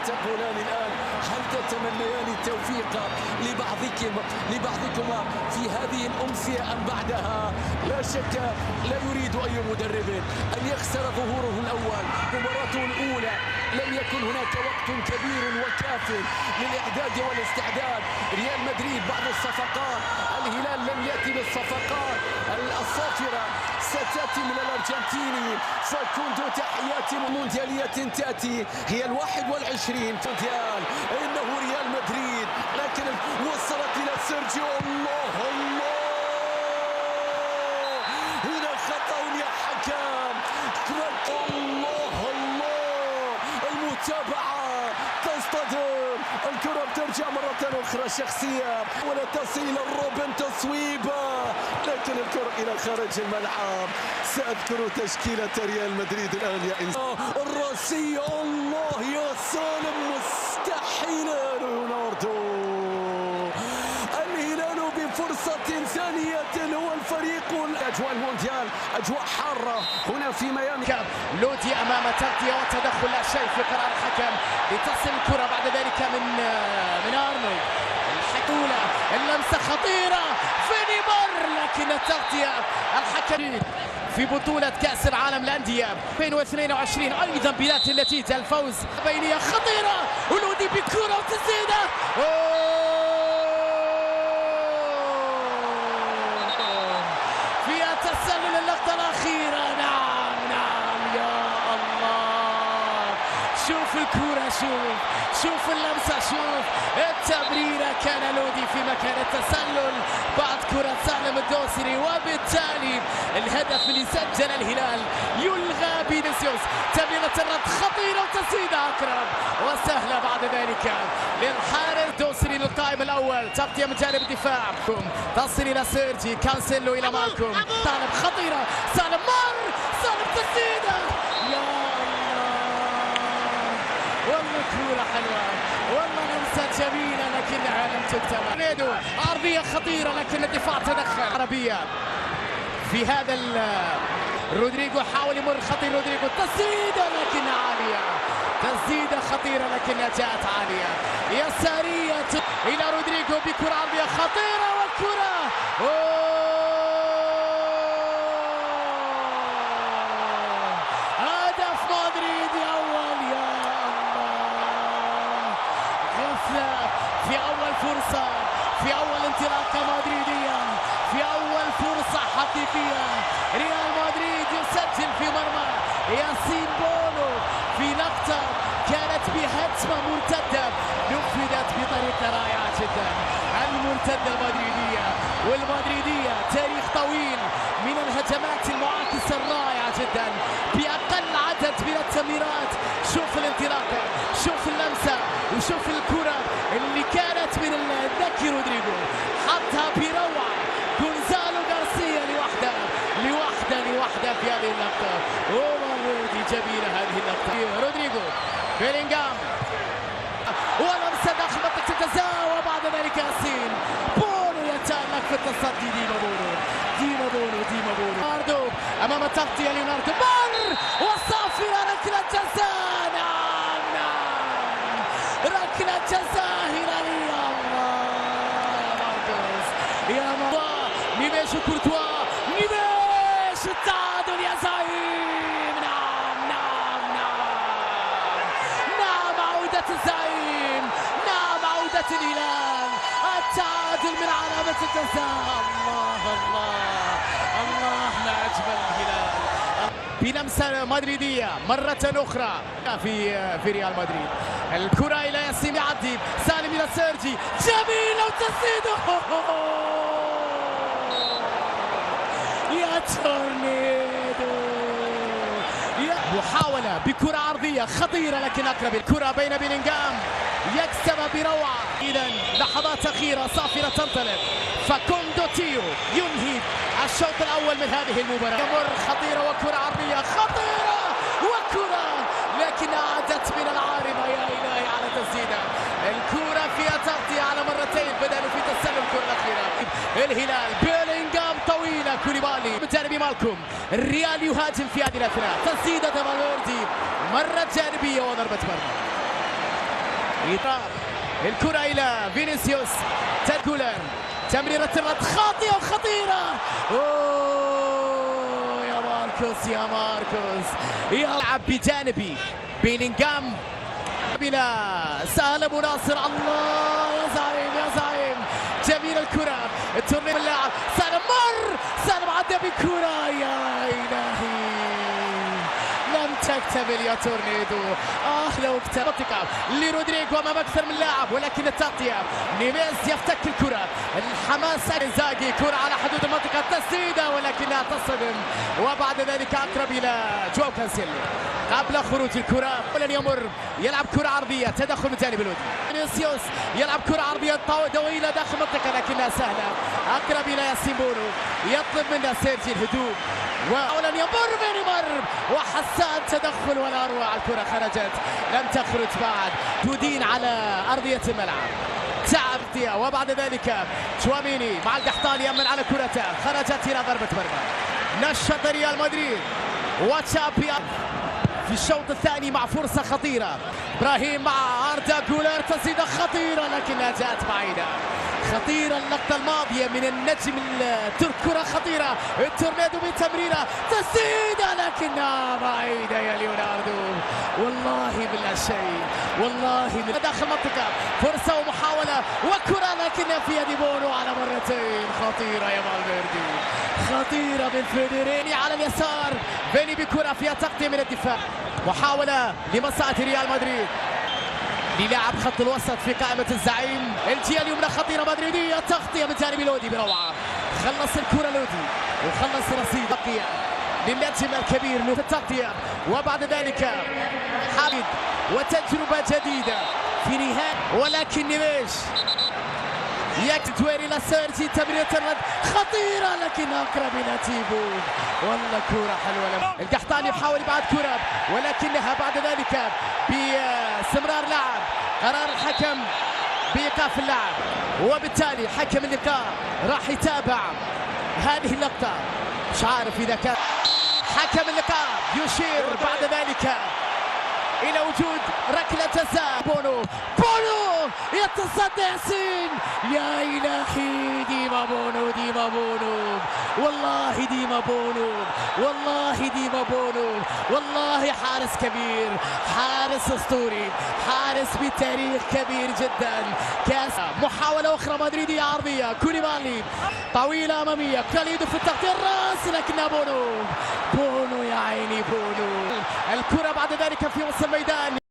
تقولان الآن؟ هل تتمنيان التوفيق لبعضكما في هذه الأمسية أم بعدها؟ لا شك لا يريد أي مدرب أن يخسر ظهوره الأول، مباراته الأولى لم يكن هناك وقت كبير وكاف للإعداد والاستعداد. ريال مدريد بعض الصفقات، الهلال لم يأتي بالصفقات الصافرة، ستأتي من الأرجنتيني فاكوندو. تحياتي مونديالية تأتي هي 21 مونديال، إنه ريال مدريد، لكن وصلت إلى سيرجيو. الله الله، هنا خطأ يا حكم. الله الله، المتابعة تصطدم، الكرة بترجع مرة أخرى شخصية ولا تصل إلى روبن تصويبة، لكن الكرة إلى خارج الملعب. سأذكر تشكيلة ريال مدريد الآن يا إنسان. الرأسية، الله يا سالم، مستحيل. رونالدو. الهلال بفرصة ثانية، هو الفريق. أجواء المونديال أجواء حارة هنا في ميامي. لودي أمام تغطية وتدخل لا شيء في قرار الحكم لتصل الكرة بعد ذلك من أرنولد. الحكولة، اللمسة خطيرة في نيمار، لكن التغطية الحكم في بطولة كأس العالم للأندية 2022 أيضا بذات النتيجة، الفوز بينية خطيرة، ولودي بكرة وتسديدة. فيها تسلل اللقطة الأخيرة. نعم يا الله، شوف الكرة، شوف اللمسة، شوف التمريرة. كان لودي في مكان التسلل بعد كرة سالم الدوسري، وبالتالي الهدف اللي سجل الهلال يلغى بفينيسيوس. تمريرة الرد خطيرة وتسديدة أقرب وسهلة بعد ذلك للحارس دوسري للقائم الأول. تغطية من جانب الدفاع، تصل إلى سيرجي، كانسيلو إلى مالكوم. سالم خطيرة، سالم سالم تسديدة. يا والله كورة حلوة، والله لمسة جميلة لكنها لم تكتمل. نيدو عرضية خطيرة لكن الدفاع تدخل. عربية في هذا رودريجو حاول يمر، خطير رودريجو، تسديدة لكنها عالية، تسديدة خطيرة لكنها جاءت عالية يسارية إلى رودريجو بكرة عرضية خطيرة، والكرة هدف مدريد الأول. يا الله، غفلة في أول فرصة، في أول انطلاقة مدريدية، في أول فرصة حقيقية. ريال مدريد يسجل في مرمى ياسين بونو في لقطة كانت بهجمة مرتدة نفذت بطريقة رائعة جدا. المرتدة المدريدية، والمدريدية تاريخ طويل من الهجمات المعاكسة الرائعة جدا بأقل عدد من التمريرات. شوف الانطلاقة، شوف اللمسة، وشوف الكرة اللي كانت من الذكي رودريجو، حطها بروعة جونزالو غارسيا لوحده في هذه اللقطة. ورودي جميلة هذه اللقطة. رودريجو، بيلينغهام، ولمسة داخل منطقة الجزاء، وبعد ذلك ياسين بونو يتألق في التصدي. ديما بونو ليوناردو أمام التغطية، ليوناردو وصافرة ركلة جزاء. نعم ركلة جزاء هلالية. يا الله، نيفيش وكورتوا، نيفيش التعادل يا زعيم. نعم عودة الزعيم، نعم عودة الهلال، التعادل من علامة الجزاء. الله ما أجمل الهلال. بلمسة مدريدية مرة أخرى في ريال مدريد. الكرة إلى ياسين، يعدي سالم إلى سيرجي، جميلة وتسديده. يا تورنيدو، محاولة بكرة عرضية خطيرة لكن أقرب. الكرة بين بيلينغهام، يكسب بروعة. إذا لحظات أخيرة صافرة تنطلق، فاكوندو تيو ينهي الشوط الأول من هذه المباراة. يمر خطيرة وكرة عرضية خطيرة، وكرة لكن عادت من العارضة. يا إلهي على تسديدة. الكرة فيها تغطية على مرتين، بدأوا في تسلل الكرة الأخيرة. الهلال بيلينغهام طويلة، كوليبالي من جانب مالكوم. الريال يهاجم في هذه الأثناء، تسديدة فالفيردي مرة جانبية وضربة مرمى. الكرة إلى فينيسيوس تاكولر، تمريرة الرد خاطئة وخطيرة. أوه يا ماركوس يا ماركوس، يلعب بجانبي بيلينغهام بلا سهل ابو ناصر. الله يا زعيم يا زعيم، جميل الكرة، التورنيدو اللاعب سالم سالم عدى بالكرة. يا إلهي لم تكتمل يا تورنيدو. لو اكتملت لرودريجو امام اكثر من لاعب، ولكن التغطية نيفيز يفتك الكرة، الحماس زاغي، كرة على حدود المنطقة، التسديدة ولكنها تصطدم، وبعد ذلك اقرب الى جواو كانسيلو قبل خروج الكرة. ولن يمر، يلعب كرة عرضية، تدخل من جانب الودي. فينيسيوس يلعب كرة عرضية طويلة داخل المنطقة لكنها سهلة، اقرب الى ياسين بونو، يطلب منه سيرجي الهدوء، ولن يمر بينمر وحسان تدخل ولا اروع. الكرة خرجت، لم تخرج بعد، تدين على ارضية الملعب، تعب، وبعد ذلك تشواميني مع القحطاني يأمن على كرته، خرجت الى ضربة مرمى. نشط ريال مدريد وتشابي في الشوط الثاني مع فرصة خطيرة. ابراهيم مع اردا جولر، تسديدة خطيرة لكنها جاءت بعيدة. خطيرة اللقطة الماضية من النجم الترك، كرة خطيرة، التورنيدو بتمريرة، تسديدة لكنها بعيدة يا ليوناردو. والله بالله شيء، والله من داخل المنطقة، فرصة ومحاولة وكرة لكنها في يد بونو على مرتين. خطيرة يا فالفيردي، خطيرة من فيدريني على اليسار، بيني بكرة فيها تغطية من الدفاع، محاولة لمصلحة ريال مدريد للاعب خط الوسط في قائمة الزعيم. الجهة اليمنى خطيرة مدريدية، تغطية من جانب لودي بروعة، خلص الكرة لودي وخلص رصيد تغطية للنجم الكبير في التغطية، وبعد ذلك حامد وتجربة جديدة في نهاية، ولكن نيفيز يكتوير الى سيرجي، تمريرة الرد خطيرة لكن اقرب الى تيبو. والله كرة حلوة. القحطاني يحاول يبعد كرة ولكنها بعد ذلك باستمرار لاعب، قرار الحكم بايقاف اللاعب، وبالتالي حكم اللقاء راح يتابع هذه اللقطة. مش عارف اذا كان حكم اللقاء يشير بعد ذلك الى وجود ركلة جزاء. بونو يتصدى ياسين، يا الهي ديما بونو، ديما بونو، والله ديما بونو، والله ديما بونو، والله حارس كبير، حارس اسطوري، حارس بتاريخ كبير جدا. كاس محاولة اخرى مدريدية عرضية، كوليبالي طويلة امامية، كاليدو في التغطية الراس لكنها بونو، يا عيني بونو. الكرة بعد ذلك في وسط الميدان.